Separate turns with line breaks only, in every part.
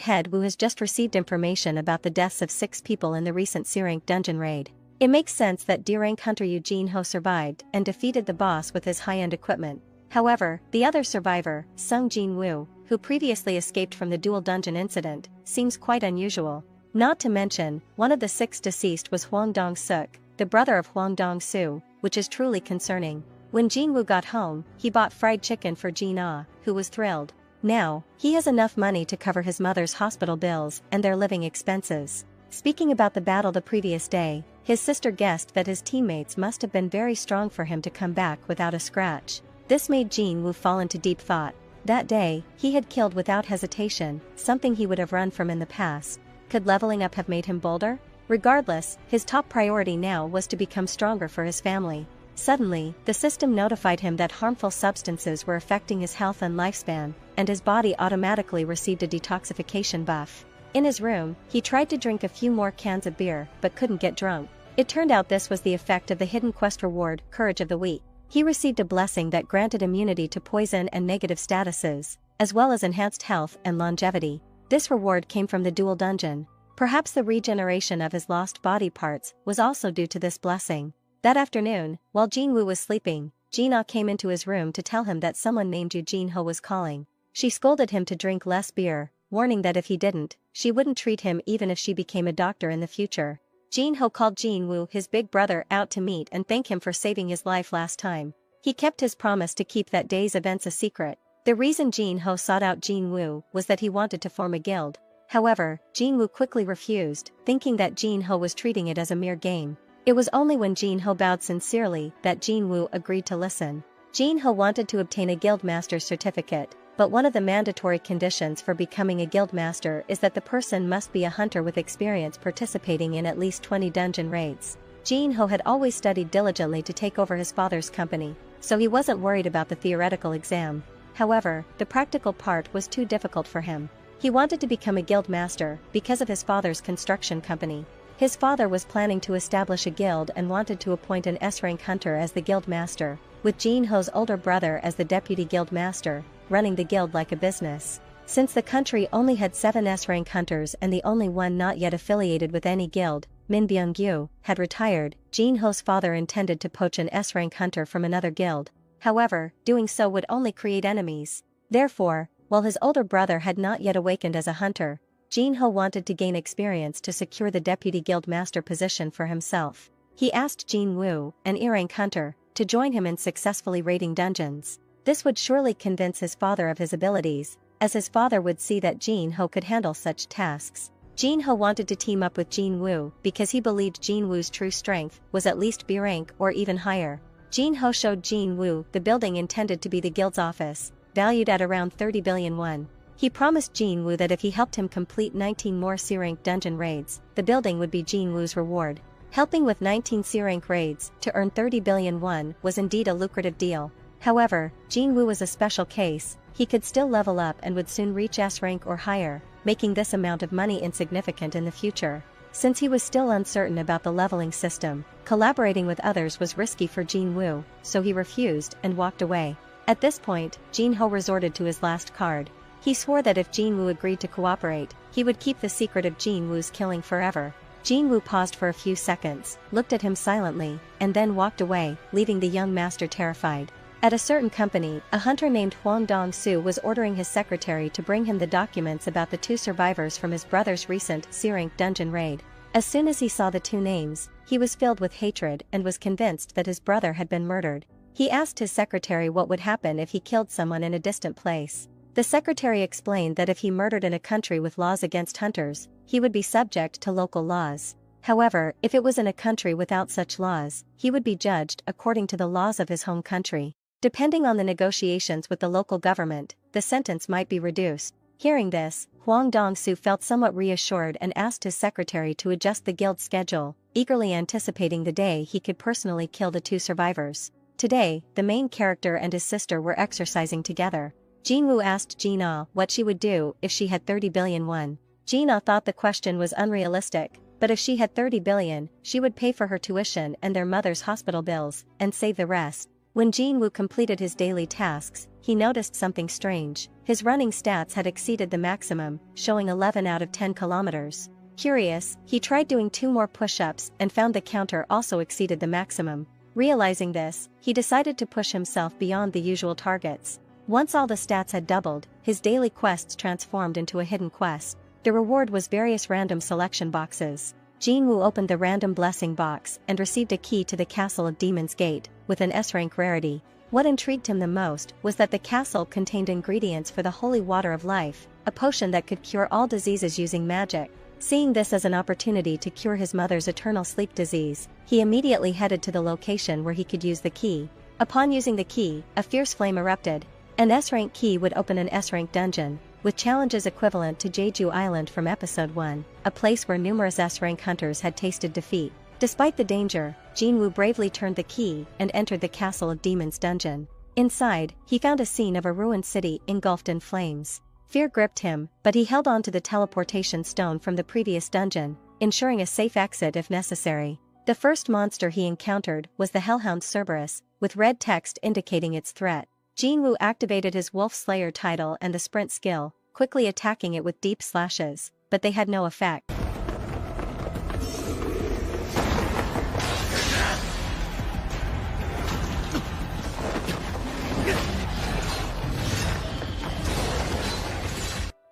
Head Woo has just received information about the deaths of 6 people in the recent C-rank dungeon raid. It makes sense that D-rank hunter Jin-Ho survived and defeated the boss with his high-end equipment. However, the other survivor, Sung Jin-Woo, who previously escaped from the dual dungeon incident, seems quite unusual. Not to mention, one of the 6 deceased was Hwang Dong-suk, the brother of Hwang Dong-soo, which is truly concerning. When Jin-Woo got home, he bought fried chicken for Jin-Ah, who was thrilled. Now, he has enough money to cover his mother's hospital bills and their living expenses. Speaking about the battle the previous day, his sister guessed that his teammates must have been very strong for him to come back without a scratch. This made Jin-Woo fall into deep thought. That day, he had killed without hesitation, something he would have run from in the past. Could leveling up have made him bolder? Regardless, his top priority now was to become stronger for his family. Suddenly, the system notified him that harmful substances were affecting his health and lifespan, and his body automatically received a detoxification buff. In his room, he tried to drink a few more cans of beer, but couldn't get drunk. It turned out this was the effect of the hidden quest reward, Courage of the Weak. He received a blessing that granted immunity to poison and negative statuses, as well as enhanced health and longevity. This reward came from the dual dungeon. Perhaps the regeneration of his lost body parts was also due to this blessing. That afternoon, while Jin-Woo was sleeping, Jin-Ah came into his room to tell him that someone named Jin-Ho was calling. She scolded him to drink less beer, warning that if he didn't, she wouldn't treat him even if she became a doctor in the future. Jin-Ho called Jin-Woo his big brother out to meet and thank him for saving his life last time. He kept his promise to keep that day's events a secret. The reason Jin-Ho sought out Jin-Woo was that he wanted to form a guild. However, Jin-Woo quickly refused, thinking that Jin-Ho was treating it as a mere game. It was only when Jin-Ho bowed sincerely that Jin-Woo agreed to listen. Jin-Ho wanted to obtain a guildmaster's certificate, but one of the mandatory conditions for becoming a guildmaster is that the person must be a hunter with experience participating in at least 20 dungeon raids. Jin-Ho had always studied diligently to take over his father's company, so he wasn't worried about the theoretical exam. However, the practical part was too difficult for him. He wanted to become a guildmaster because of his father's construction company. His father was planning to establish a guild and wanted to appoint an S-rank hunter as the guild master, with Jin-Ho's older brother as the deputy guild master, running the guild like a business. Since the country only had 7 S-rank hunters and the only one not yet affiliated with any guild, Min Byung-gyu, had retired, Jin-Ho's father intended to poach an S-rank hunter from another guild. However, doing so would only create enemies. Therefore, while his older brother had not yet awakened as a hunter, Jin-Ho wanted to gain experience to secure the deputy guild master position for himself. He asked Jin-Woo, an E-rank hunter, to join him in successfully raiding dungeons. This would surely convince his father of his abilities, as his father would see that Jin-Ho could handle such tasks. Jin-Ho wanted to team up with Jin-Woo because he believed Jin-Woo's true strength was at least B-rank or even higher. Jin-Ho showed Jin-Woo the building intended to be the guild's office, valued at around 30 billion won. He promised Jin-Woo that if he helped him complete 19 more C-rank dungeon raids, the building would be Jin-Woo's reward. Helping with 19 C-rank raids to earn 30 billion won was indeed a lucrative deal. However, Jin-Woo was a special case. He could still level up and would soon reach S-rank or higher, making this amount of money insignificant in the future. Since he was still uncertain about the leveling system, collaborating with others was risky for Jin-Woo, so he refused and walked away. At this point, Jin-Ho resorted to his last card. He swore that if Jin-Woo agreed to cooperate, he would keep the secret of Jin-Woo's killing forever. Jin-Woo paused for a few seconds, looked at him silently, and then walked away, leaving the young master terrified. At a certain company, a hunter named Hwang Dong-soo was ordering his secretary to bring him the documents about the 2 survivors from his brother's recent C-rank dungeon raid. As soon as he saw the 2 names, he was filled with hatred and was convinced that his brother had been murdered. He asked his secretary what would happen if he killed someone in a distant place. The secretary explained that if he murdered in a country with laws against hunters, he would be subject to local laws. However, if it was in a country without such laws, he would be judged according to the laws of his home country. Depending on the negotiations with the local government, the sentence might be reduced. Hearing this, Hwang Dong-soo felt somewhat reassured and asked his secretary to adjust the guild's schedule, eagerly anticipating the day he could personally kill the 2 survivors. Today, the main character and his sister were exercising together. Jin-Woo asked Jin-Ah what she would do if she had 30 billion won. Jin-Ah thought the question was unrealistic, but if she had 30 billion, she would pay for her tuition and their mother's hospital bills, and save the rest. When Jin-Woo completed his daily tasks, he noticed something strange. His running stats had exceeded the maximum, showing 11 out of 10 kilometers. Curious, he tried doing 2 more push-ups and found the counter also exceeded the maximum. Realizing this, he decided to push himself beyond the usual targets. Once all the stats had doubled, his daily quests transformed into a hidden quest. The reward was various random selection boxes. Jin-Woo opened the random blessing box and received a key to the castle of Demon's Gate, with an S-rank rarity. What intrigued him the most was that the castle contained ingredients for the holy water of life, a potion that could cure all diseases using magic. Seeing this as an opportunity to cure his mother's eternal sleep disease, he immediately headed to the location where he could use the key. Upon using the key, a fierce flame erupted. An S-rank key would open an S-rank dungeon, with challenges equivalent to Jeju Island from Episode 1, a place where numerous S-rank hunters had tasted defeat. Despite the danger, Jin-Woo bravely turned the key and entered the Castle of Demons dungeon. Inside, he found a scene of a ruined city engulfed in flames. Fear gripped him, but he held on to the teleportation stone from the previous dungeon, ensuring a safe exit if necessary. The first monster he encountered was the Hellhound Cerberus, with red text indicating its threat. Jin-Woo activated his Wolf Slayer title and the sprint skill, quickly attacking it with deep slashes, but they had no effect.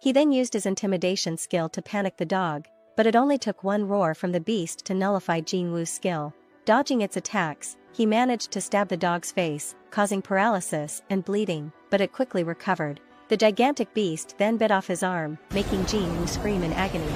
He then used his intimidation skill to panic the dog, but it only took one roar from the beast to nullify Jin-Woo's skill. Dodging its attacks, he managed to stab the dog's face, causing paralysis and bleeding, but it quickly recovered. The gigantic beast then bit off his arm, making Jin-Woo scream in agony.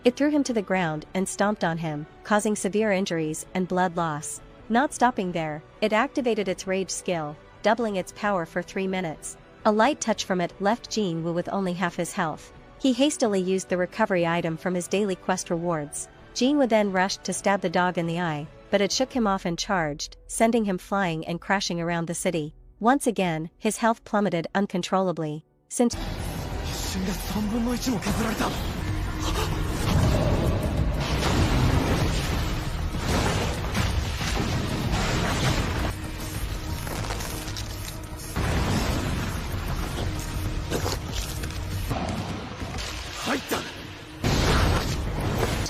It threw him to the ground and stomped on him, causing severe injuries and blood loss. Not stopping there, it activated its rage skill, doubling its power for 3 minutes. A light touch from it left Jin-Woo with only half his health. He hastily used the recovery item from his daily quest rewards. Jin-Woo then rushed to stab the dog in the eye, but it shook him off and charged, sending him flying and crashing around the city. Once again, his health plummeted uncontrollably. Since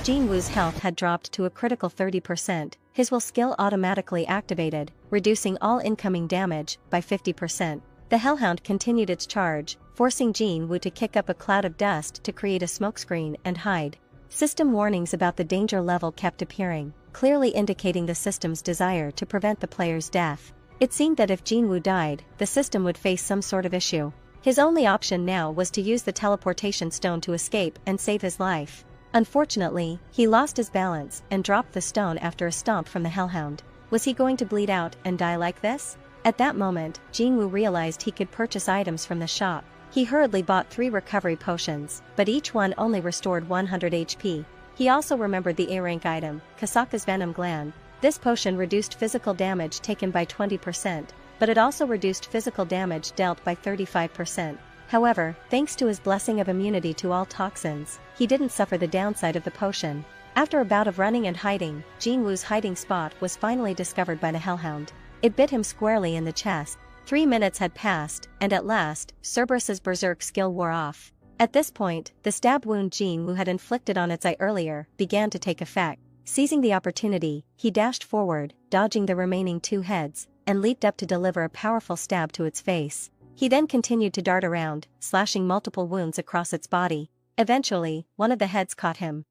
Jin-Woo's health had dropped to a critical 30%, his will skill automatically activated, reducing all incoming damage by 50%. The Hellhound continued its charge, forcing Jin-Woo to kick up a cloud of dust to create a smokescreen and hide. System warnings about the danger level kept appearing, clearly indicating the system's desire to prevent the player's death. It seemed that if Jin-Woo died, the system would face some sort of issue. His only option now was to use the teleportation stone to escape and save his life. Unfortunately, he lost his balance and dropped the stone after a stomp from the Hellhound. Was he going to bleed out and die like this? At that moment, Jin-Woo realized he could purchase items from the shop. He hurriedly bought 3 recovery potions, but each one only restored 100 HP. He also remembered the A-rank item, Kasaka's Venom Gland. This potion reduced physical damage taken by 20%, but it also reduced physical damage dealt by 35%. However, thanks to his blessing of immunity to all toxins, he didn't suffer the downside of the potion. After a bout of running and hiding, Jin-Woo's hiding spot was finally discovered by the Hellhound. It bit him squarely in the chest. 3 minutes had passed, and at last, Cerberus's berserk skill wore off. At this point, the stab wound Jin-Woo had inflicted on its eye earlier began to take effect. Seizing the opportunity, he dashed forward, dodging the remaining 2 heads, and leaped up to deliver a powerful stab to its face. He then continued to dart around, slashing multiple wounds across its body. Eventually, one of the heads caught him.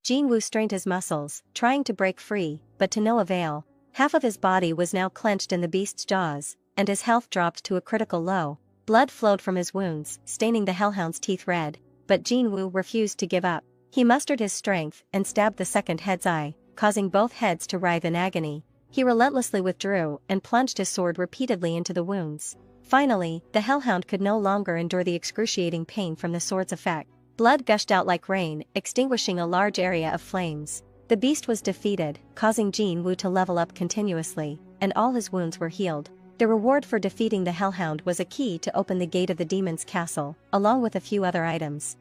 Jin-Woo strained his muscles, trying to break free, but to no avail. Half of his body was now clenched in the beast's jaws, and his health dropped to a critical low. Blood flowed from his wounds, staining the Hellhound's teeth red, but Jin-Woo refused to give up. He mustered his strength and stabbed the second head's eye, causing both heads to writhe in agony. He relentlessly withdrew and plunged his sword repeatedly into the wounds. Finally, the hellhound could no longer endure the excruciating pain from the sword's effect. Blood gushed out like rain, extinguishing a large area of flames. The beast was defeated, causing Jin-Woo to level up continuously, and all his wounds were healed. The reward for defeating the hellhound was a key to open the gate of the demon's castle, along with a few other items.